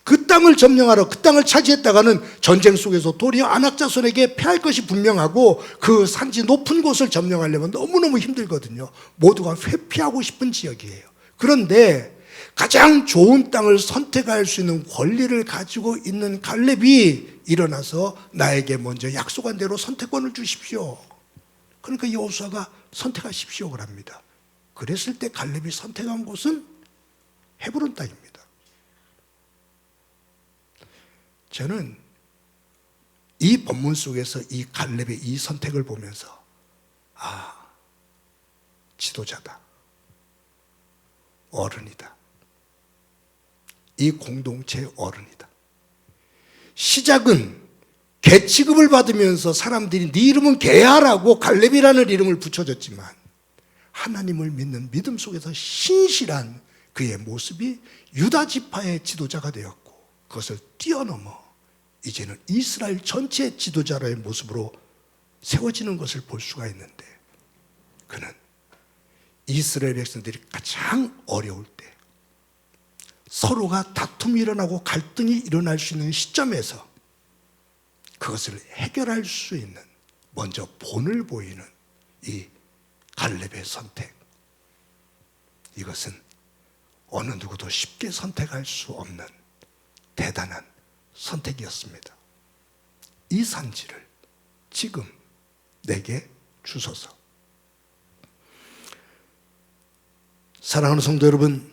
그 땅을 점령하러, 그 땅을 차지했다가는 전쟁 속에서 도리어 아낙 자손에게 패할 것이 분명하고 그 산지 높은 곳을 점령하려면 너무너무 힘들거든요. 모두가 회피하고 싶은 지역이에요. 그런데 가장 좋은 땅을 선택할 수 있는 권리를 가지고 있는 갈렙이 일어나서 나에게 먼저 약속한 대로 선택권을 주십시오. 그러니까 여호수아가 선택하십시오 그럽니다. 그랬을 때 갈렙이 선택한 곳은 헤브론 땅입니다. 저는 이 본문 속에서 이 갈렙의 이 선택을 보면서 지도자다, 어른이다, 이 공동체의 어른이다. 시작은 개 취급을 받으면서 사람들이 네 이름은 개야라고 갈렙이라는 이름을 붙여줬지만 하나님을 믿는 믿음 속에서 신실한 그의 모습이 유다 지파의 지도자가 되었고, 그것을 뛰어넘어 이제는 이스라엘 전체의 지도자의 모습으로 세워지는 것을 볼 수가 있는데, 그는 이스라엘 백성들이 가장 어려울 때, 서로가 다툼이 일어나고 갈등이 일어날 수 있는 시점에서 그것을 해결할 수 있는 먼저 본을 보이는 이 갈렙의 선택, 이것은 어느 누구도 쉽게 선택할 수 없는 대단한 선택이었습니다. 이 산지를 지금 내게 주소서. 사랑하는 성도 여러분,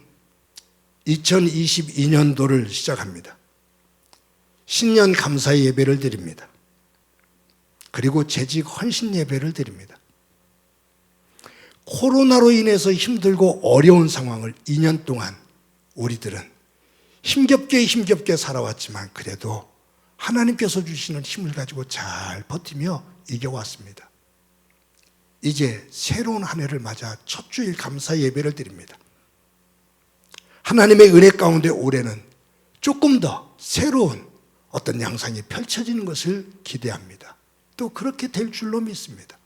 2022년도를 시작합니다. 신년 감사의 예배를 드립니다. 그리고 재직 헌신 예배를 드립니다. 코로나로 인해서 힘들고 어려운 상황을 2년 동안 우리들은 힘겹게 살아왔지만 그래도 하나님께서 주시는 힘을 가지고 잘 버티며 이겨왔습니다. 이제 새로운 한 해를 맞아 첫 주일 감사 예배를 드립니다. 하나님의 은혜 가운데 올해는 조금 더 새로운 어떤 양상이 펼쳐지는 것을 기대합니다. 또 그렇게 될 줄로 믿습니다.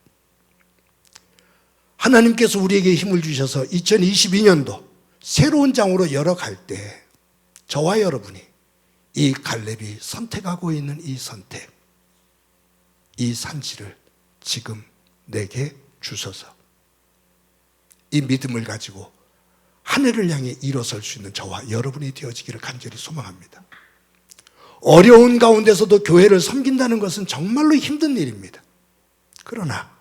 하나님께서 우리에게 힘을 주셔서 2022년도 새로운 장으로 열어갈 때 저와 여러분이 이 갈렙이 선택하고 있는 이 선택, 이 산지를 지금 내게 주셔서 이 믿음을 가지고 하늘을 향해 일어설 수 있는 저와 여러분이 되어지기를 간절히 소망합니다. 어려운 가운데서도 교회를 섬긴다는 것은 정말로 힘든 일입니다. 그러나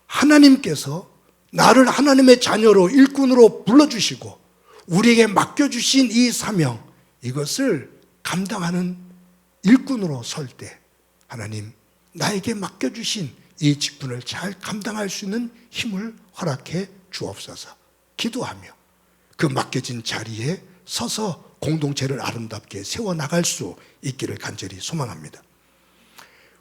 하나님께서 나를 하나님의 자녀로 일꾼으로 불러주시고 우리에게 맡겨주신 이 사명, 이것을 감당하는 일꾼으로 설 때 하나님 나에게 맡겨주신 이 직분을 잘 감당할 수 있는 힘을 허락해 주옵소서. 기도하며 그 맡겨진 자리에 서서 공동체를 아름답게 세워나갈 수 있기를 간절히 소망합니다.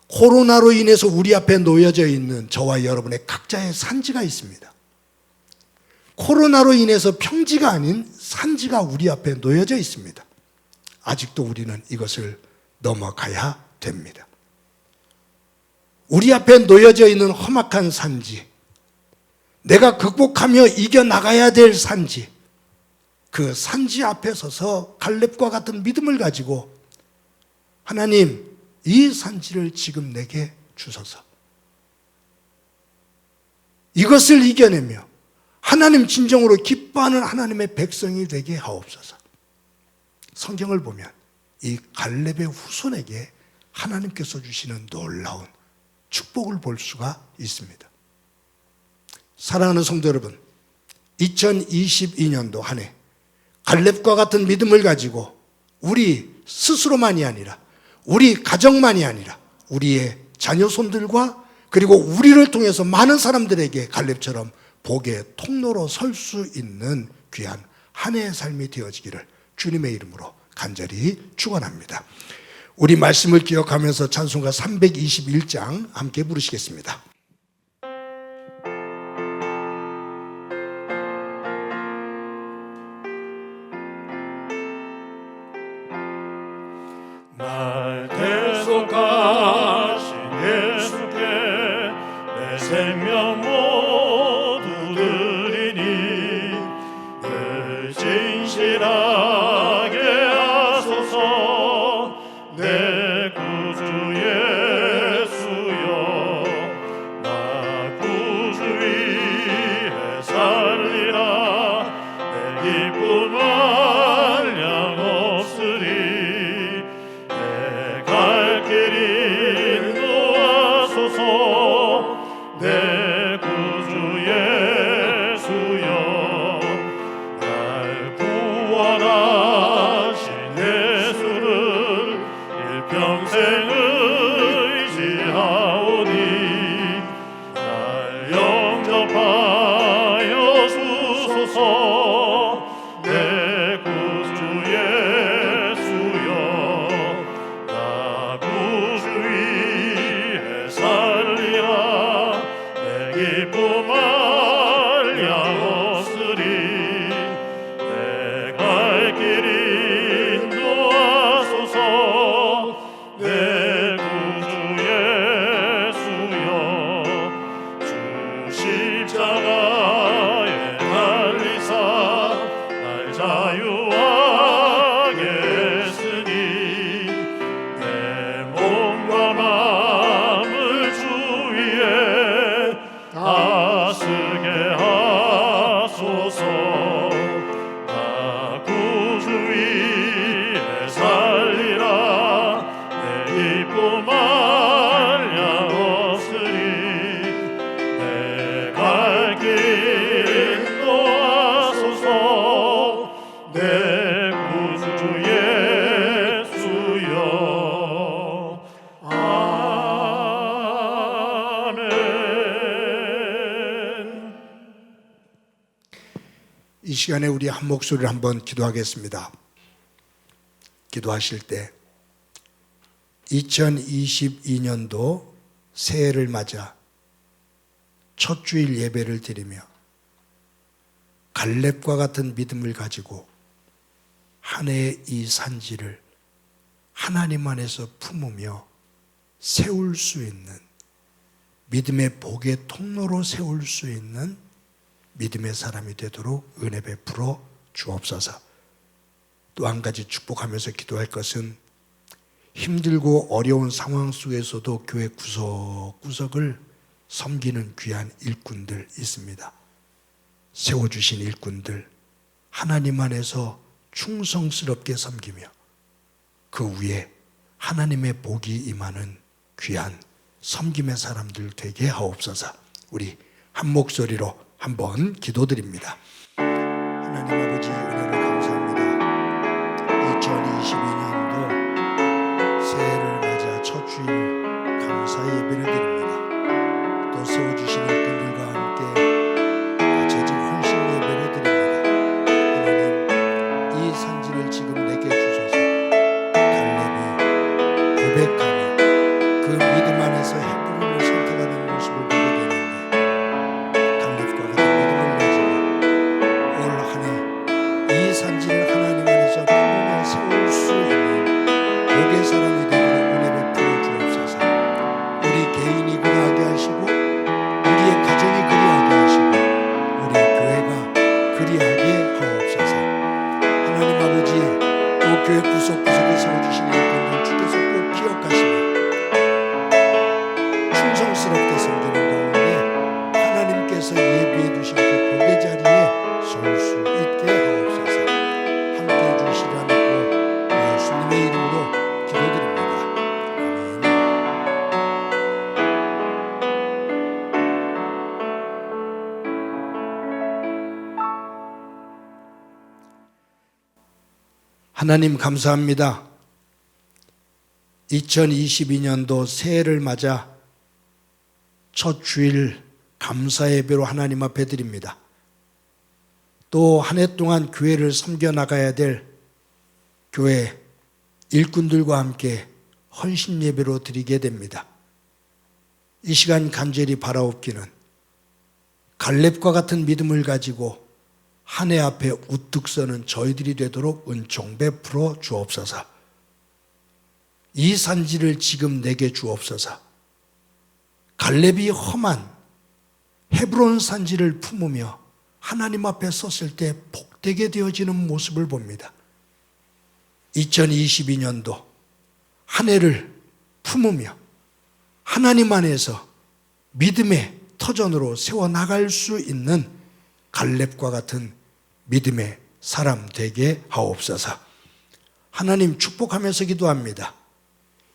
코로나로 인해서 우리 앞에 놓여져 있는 저와 여러분의 각자의 산지가 있습니다. 코로나로 인해서 평지가 아닌 산지가 우리 앞에 놓여져 있습니다. 아직도 우리는 이것을 넘어가야 됩니다. 우리 앞에 놓여져 있는 험악한 산지, 내가 극복하며 이겨나가야 될 산지, 그 산지 앞에 서서 갈렙과 같은 믿음을 가지고 하나님, 이 산지를 지금 내게 주소서. 이것을 이겨내며 하나님 진정으로 기뻐하는 하나님의 백성이 되게 하옵소서. 성경을 보면 이 갈렙의 후손에게 하나님께서 주시는 놀라운 축복을 볼 수가 있습니다. 사랑하는 성도 여러분, 2022년도 한 해 갈렙과 같은 믿음을 가지고 우리 스스로만이 아니라 우리 가정만이 아니라 우리의 자녀손들과 그리고 우리를 통해서 많은 사람들에게 갈렙처럼 복의 통로로 설 수 있는 귀한 한 해의 삶이 되어지기를 주님의 이름으로 간절히 축원합니다. 우리 말씀을 기억하면서 찬송가 321장 함께 부르시겠습니다. 날 대속하신 예수께 내 생명 모두 드리니 늘 진실하게 하소서. 내 구주 예수여, 나 구주 위에 살리라. 내 기쁨 한량 없으리. 내 구주 예수여, 날 구원하신 예수를 일평생 의지하오니 날 영접하여 주소서. 내 구주 예수여, 나 구주 위에 살리라. 기쁨 한량 없으리. 내 갈 길 인도하소서. 내 구주 예수여, 주 십자가에 달리사 날 자유하게 했으니 내 몸과 마음을 주 위에 다스게 하소서. 나 구주 위에 살리라. 내 기쁨 한량 없으리. 내 갈 길 인도하소서. 내 구주 예수여. 이 시간에 우리 한 목소리를 한번 기도하겠습니다. 기도하실 때 2022년도 새해를 맞아 첫 주일 예배를 드리며 갈렙과 같은 믿음을 가지고 한 해의 이 산지를 하나님 안에서 품으며 세울 수 있는 믿음의 복의 통로로 세울 수 있는 믿음의 사람이 되도록 은혜 베풀어 주옵소서. 또 한 가지 축복하면서 기도할 것은 힘들고 어려운 상황 속에서도 교회 구석구석을 섬기는 귀한 일꾼들 있습니다. 세워주신 일꾼들, 하나님 안에서 충성스럽게 섬기며 그 위에 하나님의 복이 임하는 귀한 섬김의 사람들 되게 하옵소서. 우리 한 목소리로 한번 기도드립니다. 하나님 아버지, 은혜를 감사합니다. 2022년도 새해를 맞아 첫 주일 감사의 예배를 드립니다. 또 세워주신 일꾼들과 함께 재직 헌신 예배를 드립니다. 하나님, 이 산지를 지금 내게 주소서. 갈렙이 고백하며 그 믿음 안에서 헤브론을 선택하는 모습을 보게 되는데, 갈렙과 같은 믿음을 가지고 올 한 해 이 산지를 하나님 안에서 품으며 세울 수 있는 복의 사람이 되도록 은혜 베풀어 주옵소서. 우리 개인이 그리하게 하시고 우리의 가정이 그리하게 하시고 우리 교회가 그리하게 하옵소서. 하나님 아버지, 또 교회 구석구석에 세워주신 일꾼들 주께서 꼭 기억하시며 충성스럽게 섬기는 가운데 하나님께서 예비해 두신 그 복의 자리에 설 수 있게 하옵소서. 함께해 주시라 믿고 예수님의 이름으로 기도드립니다. 아멘. 하나님 감사합니다. 2022년도 새해를 맞아 첫 주일 감사 예배로 하나님 앞에 드립니다. 또 한 해 동안 교회를 섬겨 나가야 될 교회 일꾼들과 함께 헌신 예배로 드리게 됩니다. 이 시간 간절히 바라옵기는 갈렙과 같은 믿음을 가지고 한 해 앞에 우뚝 서는 저희들이 되도록 은총 베풀어 주옵소서. 이 산지를 지금 내게 주옵소서. 갈렙이 험한 헤브론 산지를 품으며 하나님 앞에 섰을 때 복되게 되어지는 모습을 봅니다. 2022년도 한 해를 품으며 하나님 안에서 믿음의 터전으로 세워나갈 수 있는 갈렙과 같은 믿음의 사람 되게 하옵소서. 하나님 축복하면서 기도합니다.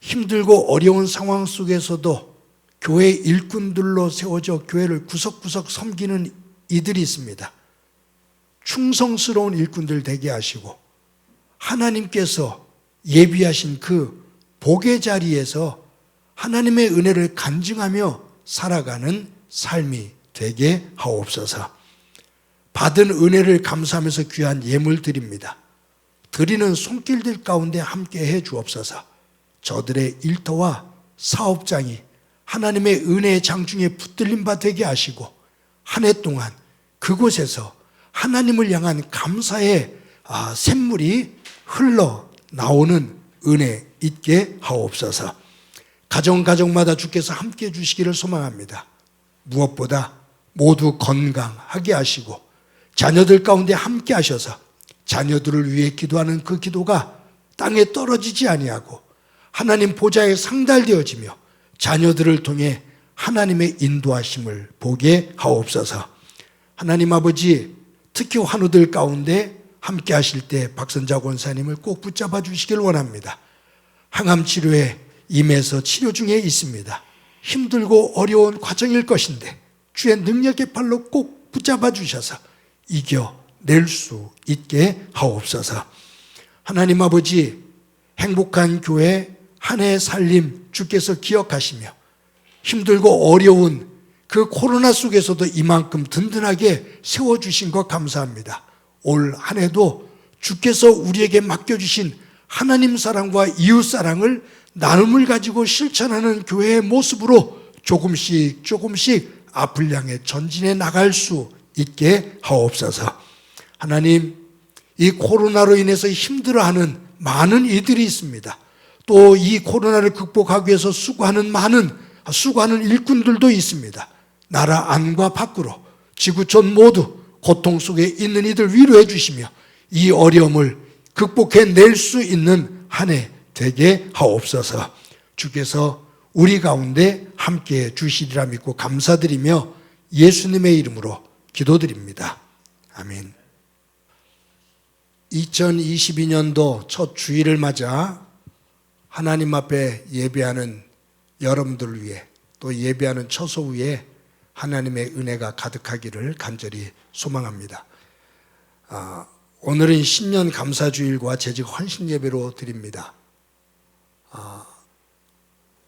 힘들고 어려운 상황 속에서도 교회 일꾼들로 세워져 교회를 구석구석 섬기는 이들이 있습니다. 충성스러운 일꾼들 되게 하시고 하나님께서 예비하신 그 복의 자리에서 하나님의 은혜를 간증하며 살아가는 삶이 되게 하옵소서. 받은 은혜를 감사하면서 귀한 예물 드립니다. 드리는 손길들 가운데 함께해 주옵소서. 저들의 일터와 사업장이 하나님의 은혜의 장중에 붙들림 바 되게 하시고 한 해 동안 그곳에서 하나님을 향한 감사의 샘물이 흘러나오는 은혜 있게 하옵소서. 가정마다 주께서 함께해 주시기를 소망합니다. 무엇보다 모두 건강하게 하시고 자녀들 가운데 함께 하셔서 자녀들을 위해 기도하는 그 기도가 땅에 떨어지지 아니하고 하나님 보좌에 상달되어지며 자녀들을 통해 하나님의 인도하심을 보게 하옵소서. 하나님 아버지, 특히 환우들 가운데 함께 하실 때 박선자 권사님을 꼭 붙잡아 주시길 원합니다. 항암 치료에 임해서 치료 중에 있습니다. 힘들고 어려운 과정일 것인데 주의 능력의 팔로 꼭 붙잡아 주셔서 이겨낼 수 있게 하옵소서. 하나님 아버지, 행복한 교회 한 해 살림 주께서 기억하시며 힘들고 어려운 그 코로나 속에서도 이만큼 든든하게 세워주신 것 감사합니다. 올 한 해도 주께서 우리에게 맡겨주신 하나님 사랑과 이웃 사랑을 나눔을 가지고 실천하는 교회의 모습으로 조금씩 앞을 향해 전진해 나갈 수 있게 하옵소서. 하나님, 이 코로나로 인해서 힘들어하는 많은 이들이 있습니다. 또 이 코로나를 극복하기 위해서 수고하는 많은 수고하는 일꾼들도 있습니다. 나라 안과 밖으로 지구촌 모두 고통 속에 있는 이들 위로해 주시며 이 어려움을 극복해낼 수 있는 한 해 되게 하옵소서. 주께서 우리 가운데 함께해 주시리라 믿고 감사드리며 예수님의 이름으로 기도드립니다. 아멘. 2022년도 첫 주일을 맞아 하나님 앞에 예배하는 여러분들을 위해 또 예배하는 처소 위에 하나님의 은혜가 가득하기를 간절히 소망합니다. 오늘은 신년 감사주일과 재직 헌신 예배로 드립니다.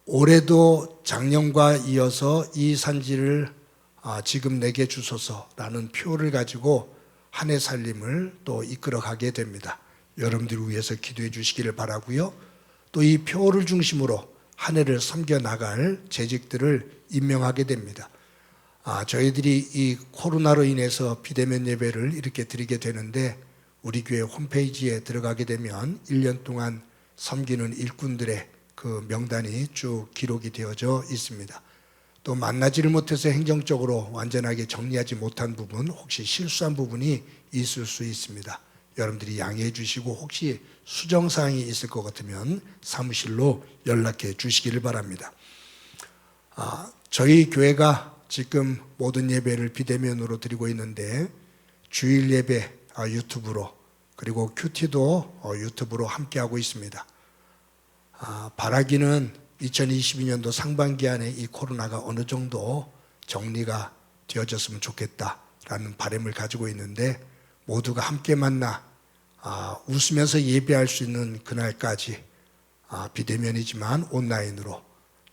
올해도 작년과 이어서 이 산지를 지금 내게 주소서라는 표를 가지고 한 해 살림을 또 이끌어가게 됩니다. 여러분들을 위해서 기도해 주시기를 바라고요. 또 이 표를 중심으로 한 해를 섬겨나갈 재직들을 임명하게 됩니다. 저희들이 이 코로나로 인해서 비대면 예배를 이렇게 드리게 되는데 우리 교회 홈페이지에 들어가게 되면 1년 동안 섬기는 일꾼들의 그 명단이 쭉 기록이 되어져 있습니다. 또 만나지를 못해서 행정적으로 완전하게 정리하지 못한 부분, 혹시 실수한 부분이 있을 수 있습니다. 여러분들이 양해해 주시고 혹시 수정사항이 있을 것 같으면 사무실로 연락해 주시기를 바랍니다. 저희 교회가 지금 모든 예배를 비대면으로 드리고 있는데 주일 예배 유튜브로 그리고 큐티도 유튜브로 함께하고 있습니다. 바라기는 2022년도 상반기 안에 이 코로나가 어느 정도 정리가 되어졌으면 좋겠다라는 바람을 가지고 있는데 모두가 함께 만나 웃으면서 예배할 수 있는 그날까지 비대면이지만 온라인으로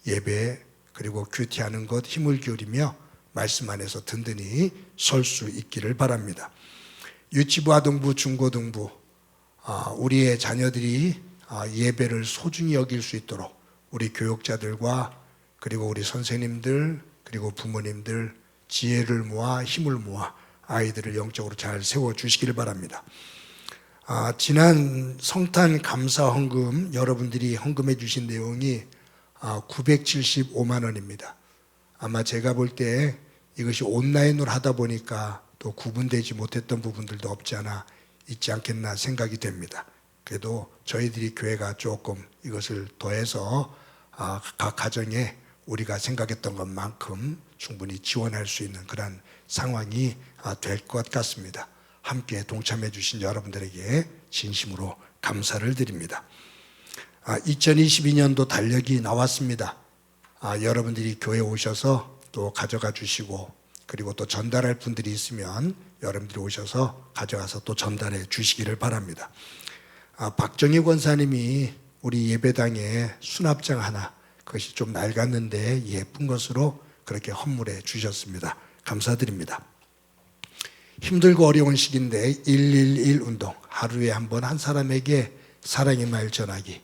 예배 그리고 큐티하는 것 힘을 기울이며 말씀 안에서 든든히 설 수 있기를 바랍니다. 유치부, 아동부, 중고등부 우리의 자녀들이 예배를 소중히 여길 수 있도록 우리 교육자들과 그리고 우리 선생님들 그리고 부모님들 지혜를 모아 힘을 모아 아이들을 영적으로 잘 세워주시기를 바랍니다. 지난 성탄 감사 헌금 여러분들이 헌금해 주신 내용이 975만 원입니다. 아마 제가 볼 때 이것이 온라인으로 하다 보니까 또 구분되지 못했던 부분들도 없지 않아 있지 않겠나 생각이 됩니다. 그래도 저희들이 교회가 조금 이것을 더해서 각 가정에 우리가 생각했던 것만큼 충분히 지원할 수 있는 그런 상황이 될 것 같습니다. 함께 동참해 주신 여러분들에게 진심으로 감사를 드립니다. 2022년도 달력이 나왔습니다. 여러분들이 교회에 오셔서 또 가져가 주시고 그리고 또 전달할 분들이 있으면 여러분들이 오셔서 가져가서 또 전달해 주시기를 바랍니다. 박정희 권사님이 우리 예배당에 수납장 하나 그것이 좀 낡았는데 예쁜 것으로 그렇게 헌물해 주셨습니다. 감사드립니다. 힘들고 어려운 시기인데 111 운동 하루에 한 번 한 사람에게 사랑의 말 전하기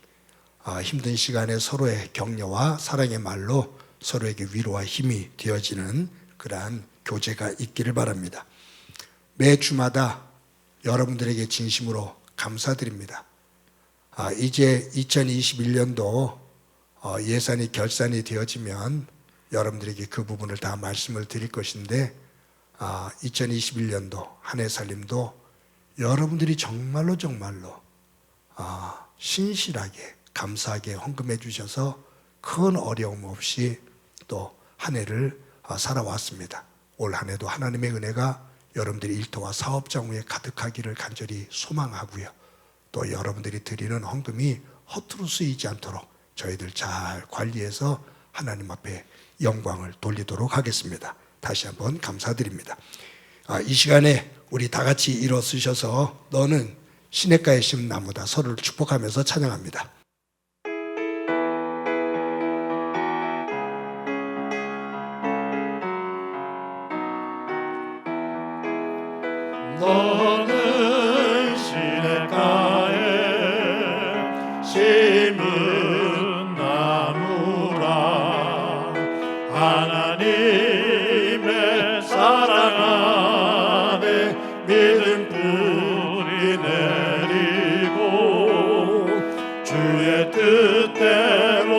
힘든 시간에 서로의 격려와 사랑의 말로 서로에게 위로와 힘이 되어지는 그러한 교제가 있기를 바랍니다. 매 주마다 여러분들에게 진심으로 감사드립니다. 이제 2021년도 예산이 결산이 되어지면 여러분들에게 그 부분을 다 말씀을 드릴 것인데 2021년도 한 해 살림도 여러분들이 정말로 신실하게 감사하게 헌금해 주셔서 큰 어려움 없이 또 한 해를 살아왔습니다. 올 한 해도 하나님의 은혜가 여러분들의 일터와 사업 장후에 가득하기를 간절히 소망하고요. 또 여러분들이 드리는 헌금이 허투루 쓰이지 않도록 저희들 잘 관리해서 하나님 앞에 영광을 돌리도록 하겠습니다. 다시 한번 감사드립니다. 이 시간에 우리 다 같이 일어서셔서 너는 시냇가에 심은 나무다 서로를 축복하면서 찬양합니다. 너는 시냇가에 심은 나무라 하나님의 사랑 안에 믿음 뿌리 내리고 주의 뜻대로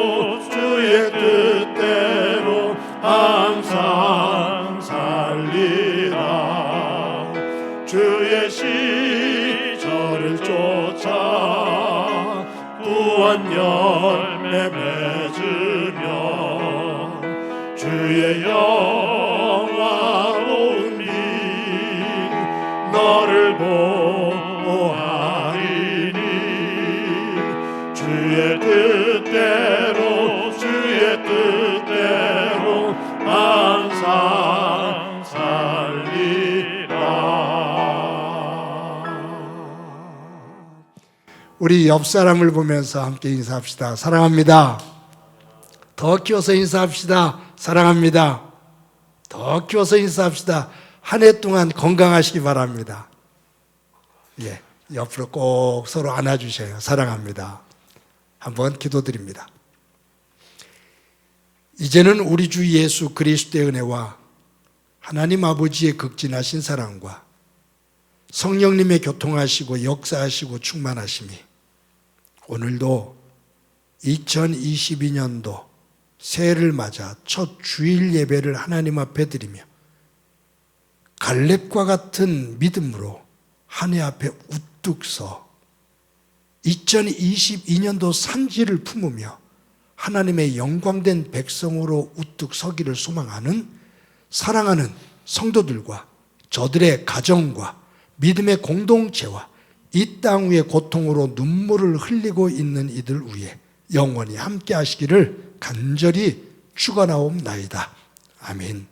주의 영화로운 빛 너를 보아리니 주의 뜻대로 항상 살리라. 우리 옆 사람을 보면서 함께 인사합시다. 사랑합니다. 더 키워서 인사합시다. 사랑합니다. 더 키워서 인사합시다. 한 해 동안 건강하시기 바랍니다. 예, 옆으로 꼭 서로 안아주셔요. 사랑합니다. 한번 기도드립니다. 이제는 우리 주 예수 그리스도의 은혜와 하나님 아버지의 극진하신 사랑과 성령님의 교통하시고 역사하시고 충만하심이 오늘도 2022년도 새해를 맞아 첫 주일 예배를 하나님 앞에 드리며 갈렙과 같은 믿음으로 한 해 앞에 우뚝 서 2022년도 산지를 품으며 하나님의 영광된 백성으로 우뚝 서기를 소망하는 사랑하는 성도들과 저들의 가정과 믿음의 공동체와 이 땅 위의 고통으로 눈물을 흘리고 있는 이들 위에 영원히 함께 하시기를 간절히 축원하옵나이다. 아멘.